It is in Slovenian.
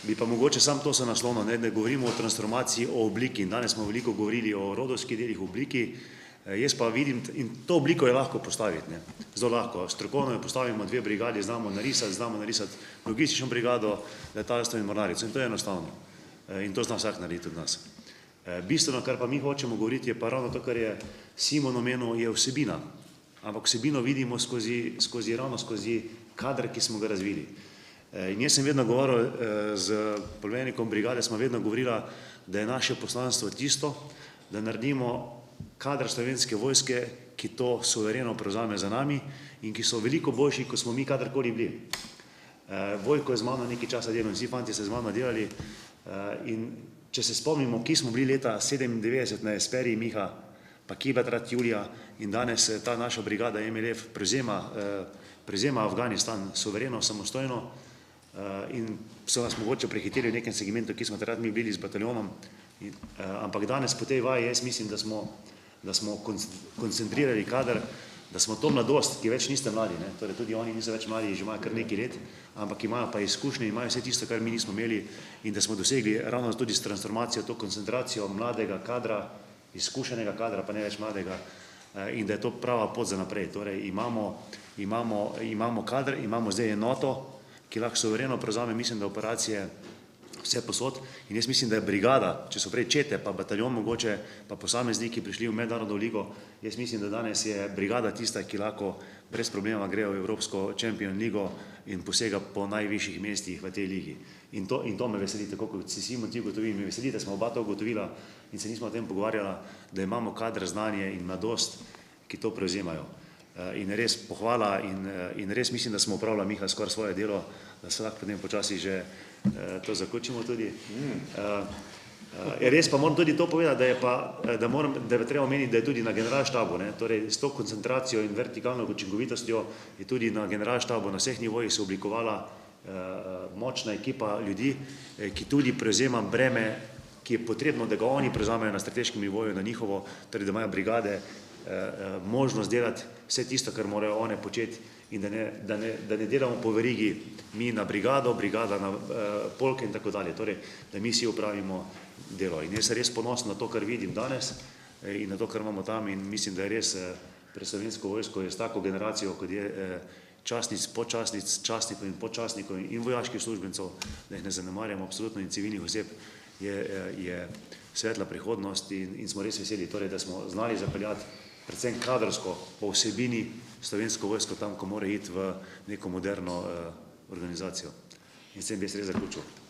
Bi pa mogoče sam to se naslonil, ne govorimo o transformaciji, o obliki. Danes smo veliko govorili o rodovskih delih obliki. Jaz pa vidim, in to obliko je lahko postaviti, ne. Zelo lahko. Strokovno jo postavimo 2 brigadi, znamo narisati logistično brigado, letalstvo in mornarico. In to je enostavno. In to zna vsak narediti od nas. Bistveno, kar pa mi hočemo govoriti, je pa ravno to, kar je Simon omenil, je vsebina. Ampak vsebino vidimo skozi kader, ki smo ga razvili. In jaz sem vedno govoril z poveljnikom brigade, smo vedno govorila, da je naše poslanstvo tisto, da naredimo kader Slovenske vojske, ki to suvereno prevzame za nami in ki so veliko boljši, kot smo mi kadarkoli bili. Vojko je z mano nekaj časa delal in vsi fanti se z mano delali. In če se spomnimo, ki smo bili leta 97 na Esperiji Miha, pa Kibetrat Julija in danes ta naša brigada MLF prevzema Afganistan suvereno, samostojno in so nas mogoče prehiteli v nekem segmentu, ki smo takrat mi bili z bataljonom. Ampak danes po tej vaji jaz mislim, da smo koncentrirali kader, da smo to mladost, ki več niste mladi, torej tudi oni niso več mladi, že imajo kar nekaj let, ampak imajo pa izkušnje, imajo vse tisto, kar mi nismo imeli in da smo dosegli ravno tudi s transformacijo, to koncentracijo mladega kadra, izkušenega kadra, pa ne več mladega, in da je to prava pot za naprej. Torej imamo kader, imamo zdaj enoto, ki lahko suvereno prevzame, mislim, da operacije vse posod in jaz mislim, da je brigada, če so prej čete, pa bataljon mogoče, pa posamezniki prišli v mednarodno ligo, jaz mislim, da danes je brigada tista, ki lahko brez problema gre v Evropsko Champion ligo in posega po najvišjih mestih v tej ligi. In to me veseli, tako kot si Simon ti ugotovil, me veseli, da smo oba to ugotovila in se nismo o tem pogovarjala, da imamo kader, znanje in mladost, ki to prevzemajo. In res pohvala in res mislim, da smo opravila Miha skoraj svoje delo, da se lahko potem počasi že to zaključimo tudi. Res pa moram tudi to povedati, da je treba omeniti, da je tudi na generalštabu, torej s to koncentracijo in vertikalno učinkovitostjo je tudi na generalštabu na vseh nivojih se oblikovala močna ekipa ljudi, ki tudi prevzema breme, ki je potrebno, da ga oni prevzamejo na strateškem nivoju, na njihovo, torej da imajo brigade možnost delati vse tisto, kar morajo one početi in da ne delamo po verigi mi na brigado, brigada na polke in tako dalje. Torej, da mi si opravimo delo. In jaz sem res ponosen na to, kar vidim danes in na to, kar imamo tam in mislim, da je res pred Slovensko vojsko s tako generacijo, kot je častnic, podčastnic, častnikov in podčastnikov in vojaških uslužbencev, da jih ne zanemarjamo absolutno in civilnih oseb, je svetla prihodnost in smo res veseli, torej, da smo znali zapeljati predvsem kadrovsko po vsebini Slovensko vojsko tam, ko mora iti v neko moderno organizacijo. In s tem bi jaz res zaključil.